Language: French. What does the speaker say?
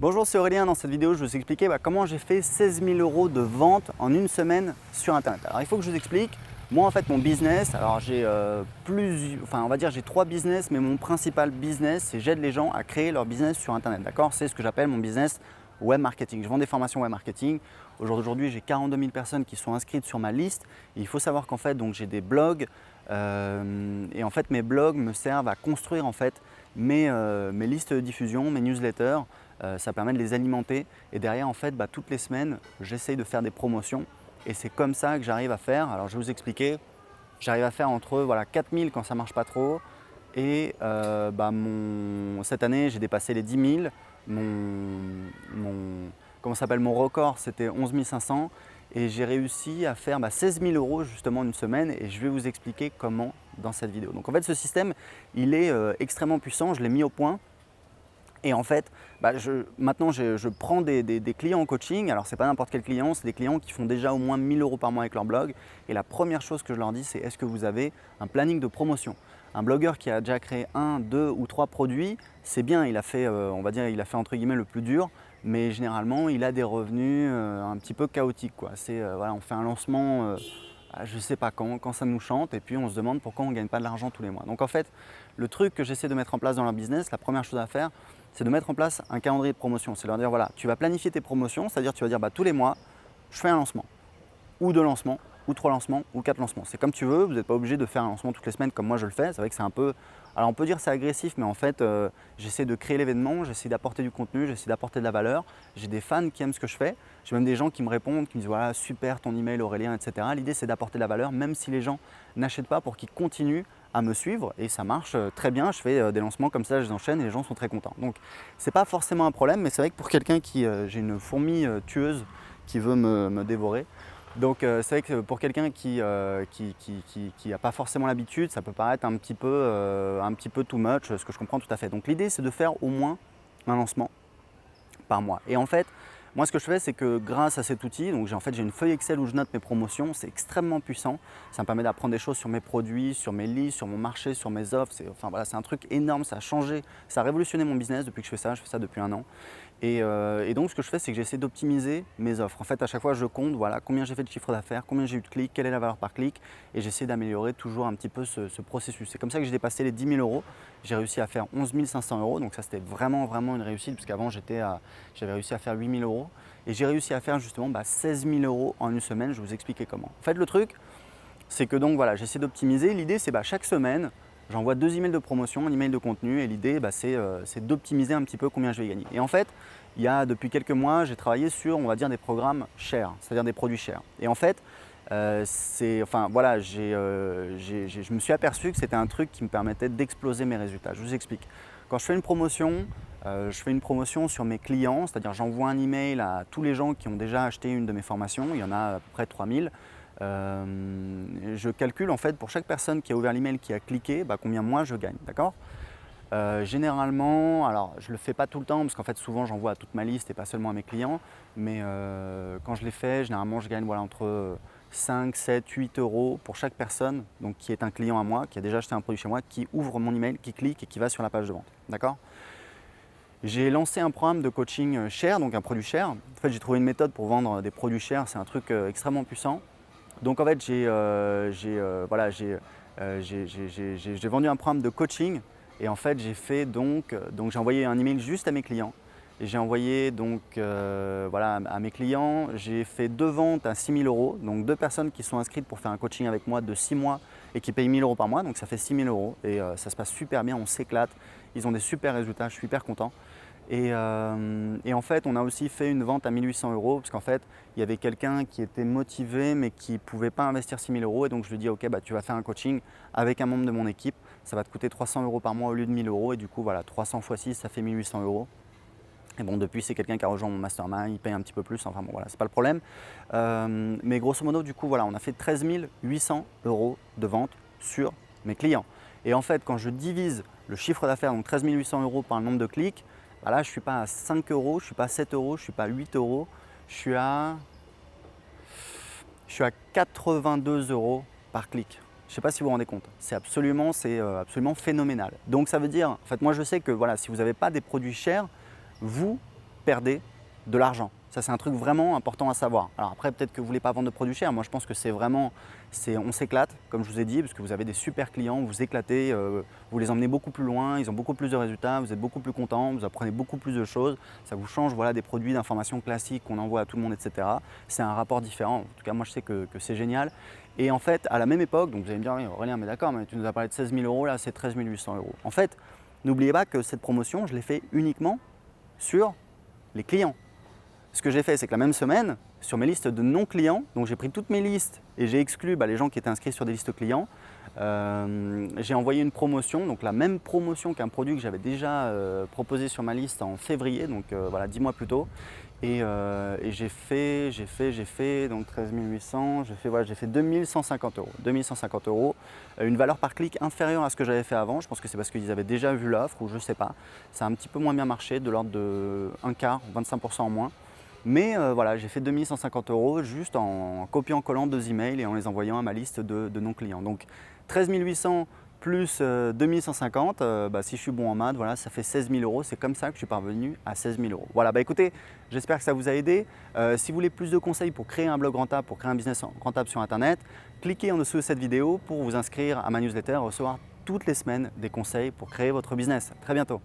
Bonjour, c'est Aurélien. Dans cette vidéo, je vais vous expliquer comment j'ai fait 16 000 € de vente en une semaine sur Internet. Alors, il faut que je vous explique. Moi, en fait, mon business, alors j'ai on va dire j'ai trois business, mais mon principal business, c'est j'aide les gens à créer leur business sur Internet. D'accord? C'est ce que j'appelle mon business web marketing. Je vends des formations web marketing. Aujourd'hui, j'ai 42 000 personnes qui sont inscrites sur ma liste. Et il faut savoir qu'en fait, donc j'ai des blogs et en fait, mes blogs me servent à construire en fait mes listes de diffusion, mes newsletters. Ça permet de les alimenter et derrière en fait toutes les semaines j'essaye de faire des promotions et c'est comme ça que j'arrive à faire, alors je vais vous expliquer, j'arrive à faire entre 4 000 quand ça marche pas trop et cette année j'ai dépassé les 10 000, mon record c'était 11 500 et j'ai réussi à faire 16 000 € justement en une semaine et je vais vous expliquer comment dans cette vidéo. Donc en fait ce système il est extrêmement puissant, je l'ai mis au point. Et en fait, maintenant je prends des clients en coaching. Alors ce n'est pas n'importe quel client, c'est des clients qui font déjà au moins 1 000 € par mois avec leur blog. Et la première chose que je leur dis, c'est est-ce que vous avez un planning de promotion? Un blogueur qui a déjà créé 1, 2 ou 3 produits, c'est bien, il a fait, on va dire, il a fait entre guillemets le plus dur. Mais généralement, il a des revenus un petit peu chaotiques, quoi. On fait un lancement, je ne sais pas quand ça nous chante, et puis on se demande pourquoi on ne gagne pas de l'argent tous les mois. Donc en fait, le truc que j'essaie de mettre en place dans leur business, la première chose à faire, c'est de mettre en place un calendrier de promotion. C'est leur dire, voilà, tu vas planifier tes promotions, c'est-à-dire tu vas dire tous les mois, je fais un lancement, ou 2 lancements, ou 3 lancements, ou 4 lancements. C'est comme tu veux, vous n'êtes pas obligé de faire un lancement toutes les semaines comme moi je le fais. C'est vrai que c'est un peu, alors on peut dire que c'est agressif, mais en fait, j'essaie de créer l'événement, j'essaie d'apporter du contenu, j'essaie d'apporter de la valeur. J'ai des fans qui aiment ce que je fais. J'ai même des gens qui me répondent, qui me disent, voilà, super ton email Aurélien, etc. L'idée, c'est d'apporter de la valeur, même si les gens n'achètent pas, pour qu'ils continuent à me suivre et ça marche très bien. Je fais des lancements comme ça, je les enchaîne et les gens sont très contents. Donc c'est pas forcément un problème, mais c'est vrai que pour quelqu'un qui, j'ai une fourmi tueuse qui veut me dévorer. Donc c'est vrai que pour quelqu'un qui n'a pas forcément l'habitude, ça peut paraître un petit peu too much, ce que je comprends tout à fait. Donc l'idée, c'est de faire au moins un lancement par mois. Et en fait, moi ce que je fais, c'est que grâce à cet outil, donc j'ai une feuille Excel où je note mes promotions, c'est extrêmement puissant. Ça me permet d'apprendre des choses sur mes produits, sur mes listes, sur mon marché, sur mes offres. C'est un truc énorme, ça a changé, ça a révolutionné mon business depuis que je fais ça depuis un an. Et donc ce que je fais, c'est que j'essaie d'optimiser mes offres. En fait, à chaque fois, je compte combien j'ai fait de chiffre d'affaires, combien j'ai eu de clics, quelle est la valeur par clic, et j'essaie d'améliorer toujours un petit peu ce processus. C'est comme ça que j'ai dépassé les 10 000 €. J'ai réussi à faire 11 500 €, donc ça c'était vraiment une réussite, parce qu'avant j'avais réussi à faire 8 000 €, et j'ai réussi à faire justement 16 000 € en une semaine. Je vais vous expliquer comment. En fait, le truc, c'est que donc j'essaie d'optimiser. L'idée, c'est chaque semaine, j'envoie 2 emails de promotion, un email de contenu, et l'idée, c'est d'optimiser un petit peu combien je vais gagner. Et en fait, depuis quelques mois, j'ai travaillé sur, on va dire, des programmes chers, c'est-à-dire des produits chers. Et en fait, je me suis aperçu que c'était un truc qui me permettait d'exploser mes résultats. Je vous explique. Quand je fais une promotion sur mes clients, c'est-à-dire j'envoie un email à tous les gens qui ont déjà acheté une de mes formations, il y en a à peu près 3 000. Je calcule en fait pour chaque personne qui a ouvert l'email, qui a cliqué, combien moi je gagne, d'accord? Généralement, alors je ne le fais pas tout le temps parce qu'en fait souvent j'envoie à toute ma liste et pas seulement à mes clients, mais quand je l'ai fait, généralement je gagne entre 5, 7, 8 € pour chaque personne donc, qui est un client à moi, qui a déjà acheté un produit chez moi, qui ouvre mon email, qui clique et qui va sur la page de vente, d'accord? J'ai lancé un programme de coaching cher, donc un produit cher. En fait, j'ai trouvé une méthode pour vendre des produits chers, c'est un truc extrêmement puissant. Donc en fait, j'ai vendu un programme de coaching et en fait, j'ai envoyé un email juste à mes clients. Et j'ai envoyé à mes clients, j'ai fait 2 ventes à 6 000 €, donc 2 personnes qui sont inscrites pour faire un coaching avec moi de 6 mois et qui payent 1 000 € par mois, donc ça fait 6 000 € et ça se passe super bien, on s'éclate, ils ont des super résultats, je suis hyper content. Et en fait, on a aussi fait une vente à 1 800 € parce qu'en fait, il y avait quelqu'un qui était motivé mais qui ne pouvait pas investir 6 000 € et donc je lui dis ok, tu vas faire un coaching avec un membre de mon équipe, ça va te coûter 300 € par mois au lieu de 1 000 € et du coup 300 x 6 ça fait 1 800 €. Et bon, depuis, c'est quelqu'un qui a rejoint mon mastermind, il paye un petit peu plus, enfin bon, voilà, c'est pas le problème. Mais grosso modo, du coup, on a fait 13 800 € de vente sur mes clients. Et en fait, quand je divise le chiffre d'affaires, donc 13 800 € par le nombre de clics, là, je ne suis pas à 5 €, je ne suis pas à 7 €, je ne suis pas à 8 €, je suis à 82 € par clic. Je ne sais pas si vous vous rendez compte, c'est absolument phénoménal. Donc ça veut dire, en fait, moi je sais que si vous n'avez pas des produits chers, vous perdez de l'argent. Ça, c'est un truc vraiment important à savoir. Alors après, peut-être que vous ne voulez pas vendre de produits chers. Moi, je pense que c'est vraiment, on s'éclate, comme je vous ai dit, parce que vous avez des super clients, vous vous éclatez, vous les emmenez beaucoup plus loin, ils ont beaucoup plus de résultats, vous êtes beaucoup plus content, vous apprenez beaucoup plus de choses. Ça vous change voilà, des produits d'information classiques qu'on envoie à tout le monde, etc. C'est un rapport différent. En tout cas, moi, je sais que c'est génial. Et en fait, à la même époque, donc vous allez me dire, oui, Aurélien, mais d'accord, mais tu nous as parlé de 16 000 euros, là, c'est 13 800 euros. En fait, n'oubliez pas que cette promotion, je l'ai fait uniquement sur les clients. Ce que j'ai fait, c'est que la même semaine, sur mes listes de non-clients, donc j'ai pris toutes mes listes et j'ai exclu les gens qui étaient inscrits sur des listes clients, j'ai envoyé une promotion, donc la même promotion qu'un produit que j'avais déjà proposé sur ma liste en février, donc voilà, 10 mois plus tôt. Et j'ai fait donc 13 800, j'ai fait 2150 euros. 2150 euros, une valeur par clic inférieure à ce que j'avais fait avant. Je pense que c'est parce qu'ils avaient déjà vu l'offre ou je ne sais pas. Ça a un petit peu moins bien marché, de l'ordre de un quart, 25% en moins. Mais voilà, j'ai fait 2150 euros juste en copiant-collant 2 emails et en les envoyant à ma liste de non-clients. Donc 13 800 plus 2150, si je suis bon en maths, voilà, ça fait 16 000 euros. C'est comme ça que je suis parvenu à 16 000 euros. Voilà, écoutez, j'espère que ça vous a aidé. Si vous voulez plus de conseils pour créer un blog rentable, pour créer un business rentable sur Internet, cliquez en dessous de cette vidéo pour vous inscrire à ma newsletter et recevoir toutes les semaines des conseils pour créer votre business. À très bientôt.